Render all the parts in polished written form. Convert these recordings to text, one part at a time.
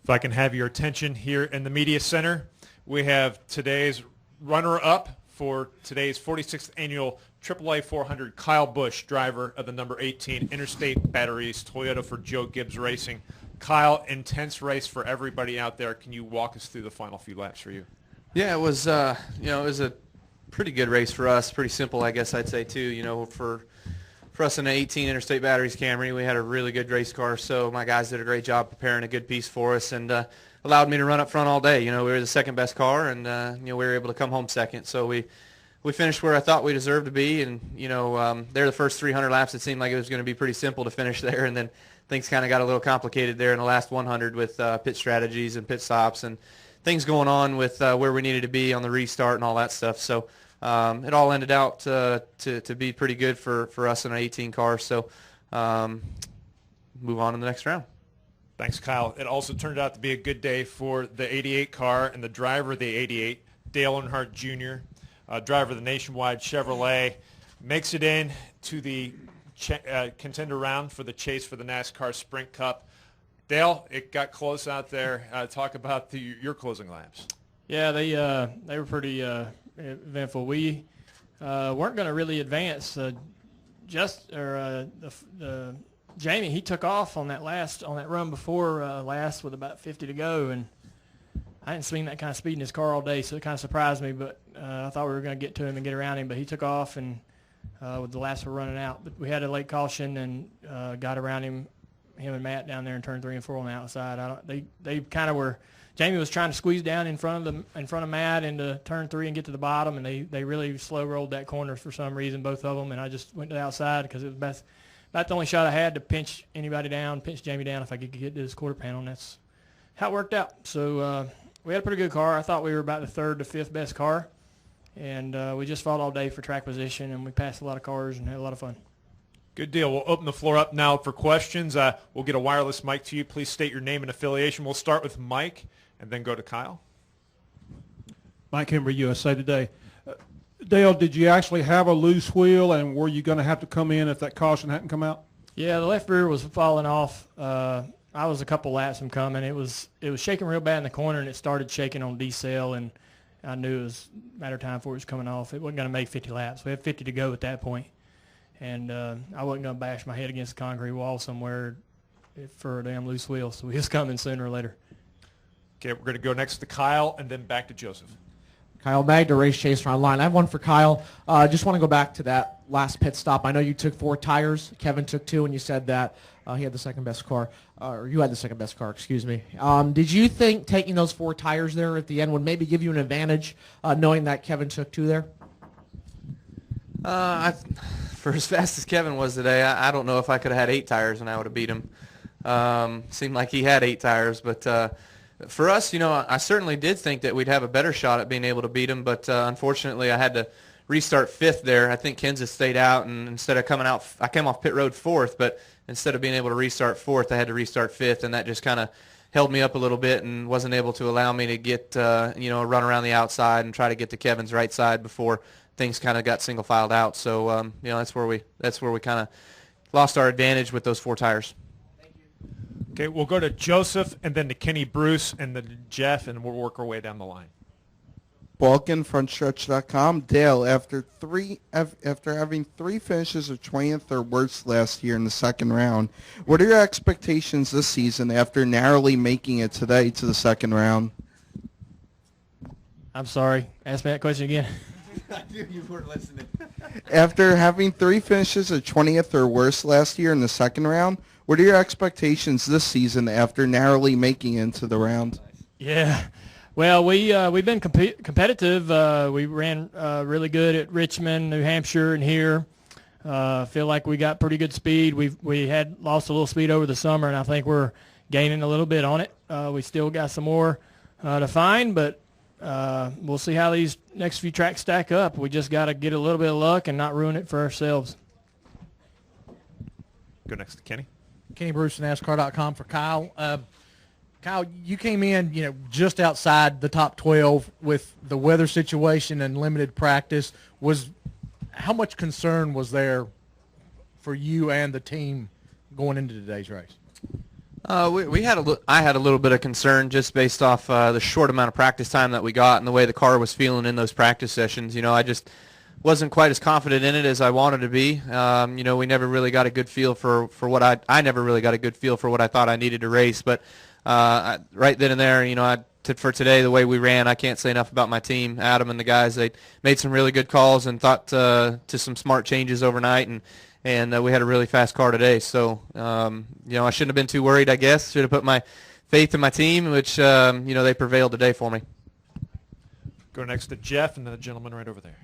If I can have your attention here in the media center, we have today's runner-up for today's 46th annual AAA 400, Kyle Busch, driver of the number 18 Interstate Batteries Toyota for Joe Gibbs Racing. Kyle, intense race for everybody out there. Can you walk us through the final few laps for you? Yeah, it was it was a pretty good race for us. Pretty simple, I guess I'd say too. For us in the 18 Interstate Batteries Camry, we had a really good race car. So my guys did a great job preparing a good piece for us, and allowed me to run up front all day. We were the second best car, and we were able to come home second. So we finished where I thought we deserved to be, and there the first 300 laps, it seemed like it was going to be pretty simple to finish there, and then things kind of got a little complicated there in the last 100 with pit strategies and pit stops and things going on with where we needed to be on the restart and all that stuff. So it all ended out to be pretty good for us in an 18 car. So move on to the next round. Thanks, Kyle. It also turned out to be a good day for the 88 car and the driver of the 88, Dale Earnhardt Jr., driver of the Nationwide Chevrolet, makes it in to the contender round for the chase for the NASCAR Sprint Cup. Dale, it got close out there. Talk about your closing laps. Yeah, they were pretty eventful. We weren't going to really advance. Jamie, he took off on that run before last with about 50 to go, and I hadn't seen that kind of speed in his car all day, so it kind of surprised me. But I thought we were going to get to him and get around him, but he took off, and with the laps were running out. But we had a late caution and got around him and Matt down there in turn 3 and 4 on the outside. They kind of were. Jamie was trying to squeeze down in front of Matt into turn 3 and get to the bottom, and they really slow rolled that corner for some reason, both of them. And I just went to the outside because it was about the only shot I had to pinch anybody down, pinch Jamie down if I could get to his quarter panel, and that's how it worked out. So we had a pretty good car. I thought we were about the 3rd to 5th best car, and we just fought all day for track position, and we passed a lot of cars and had a lot of fun. Good deal. We'll open the floor up now for questions. We'll get a wireless mic to you. Please state your name and affiliation. We'll start with Mike and then go to Kyle. Mike Henry, USA Today. Dale, did you actually have a loose wheel, and were you going to have to come in if that caution hadn't come out? Yeah, the left rear was falling off. I was a couple laps from coming. It was shaking real bad in the corner, and it started shaking on decel, and I knew it was a matter of time before it was coming off. It wasn't going to make 50 laps. We had 50 to go at that point, and I wasn't going to bash my head against a concrete wall somewhere for a damn loose wheel, so he was coming sooner or later. Okay, we're going to go next to Kyle and then back to Joseph. Kyle Magda, Race Chaser Online. I have one for Kyle. Just want to go back to that last pit stop. I know you took 4 tires. Kevin took 2, and you said that he had the second best car, or you had the second best car, excuse me. Did you think taking those 4 tires there at the end would maybe give you an advantage, knowing that Kevin took 2 there? For as fast as Kevin was today, I don't know if I could have had 8 tires and I would have beat him. Seemed like he had 8 tires, but for us, I certainly did think that we'd have a better shot at being able to beat him, but unfortunately I had to restart 5th there. I think Kansas stayed out, and instead of coming out, I came off pit road 4th, but instead of being able to restart 4th, I had to restart 5th, and that just kind of held me up a little bit and wasn't able to allow me to get, a run around the outside and try to get to Kevin's right side before things kind of got single filed out. So, that's where we kind of lost our advantage with those 4 tires. Okay, we'll go to Joseph and then to Kenny Bruce and then to Jeff, and we'll work our way down the line. Balkan, frontstretch.com. Dale, after having 3 finishes of 20th or worse last year in the second round, what are your expectations this season after narrowly making it today to the second round? I'm sorry. Ask me that question again. I knew you weren't listening. After having 3 finishes of 20th or worse last year in the second round, what are your expectations this season after narrowly making it into the round? Yeah. Well, we've been competitive. We ran really good at Richmond, New Hampshire, and here. Feel like we got pretty good speed. We had lost a little speed over the summer, and I think we're gaining a little bit on it. We still got some more to find, but we'll see how these next few tracks stack up. We just got to get a little bit of luck and not ruin it for ourselves. Go next to Kenny. Kenny Bruce, NASCAR.com for Kyle. Kyle, you came in, just outside the top 12 with the weather situation and limited practice. How much concern was there for you and the team going into today's race? We had I had a little bit of concern just based off the short amount of practice time that we got and the way the car was feeling in those practice sessions. You know, I just wasn't quite as confident in it as I wanted to be. You know, we never really got a good feel for what I never really got a good feel for what I thought I needed to race. But right then and there, you know, for today, the way we ran, I can't say enough about my team, Adam and the guys. They made some really good calls and thought to some smart changes overnight, and we had a really fast car today. So, you know, I shouldn't have been too worried, I guess. Should have put my faith in my team, which, you know, they prevailed today for me. Go next to Jeff, and then the gentleman right over there.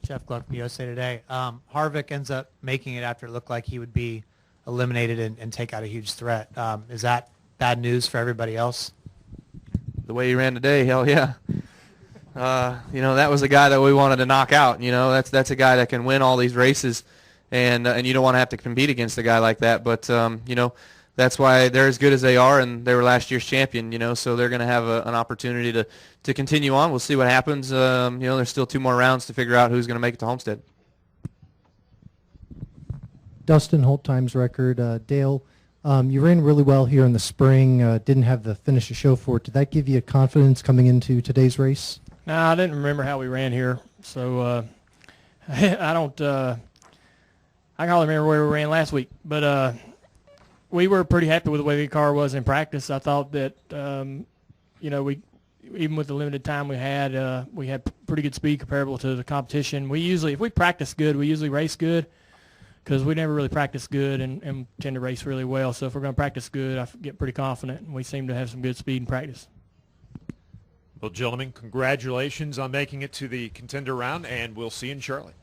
Jeff Gluck from USA Today. Harvick ends up making it after it looked like he would be eliminated and take out a huge threat. Is that bad news for everybody else? The way he ran today, hell yeah. You know, that was a guy that we wanted to knock out. You know, that's a guy that can win all these races, and you don't want to have to compete against a guy like that. But you know, that's why they're as good as they are, and they were last year's champion. You know, so they're going to have an opportunity to continue on. We'll see what happens. You know, there's still 2 more rounds to figure out who's going to make it to Homestead. Dustin Holt Times record. Dale, you ran really well here in the spring. Didn't have the finish to show for it. Did that give you confidence coming into today's race? No, I didn't remember how we ran here, so I don't. I can hardly remember where we ran last week, but we were pretty happy with the way the car was in practice. I thought that you know, we even with the limited time we had pretty good speed comparable to the competition. We usually, if we practice good, we usually race good, because we never really practice good and tend to race really well. So if we're going to practice good, I get pretty confident, and we seem to have some good speed in practice. Well, gentlemen, congratulations on making it to the contender round, and we'll see you in Charlotte.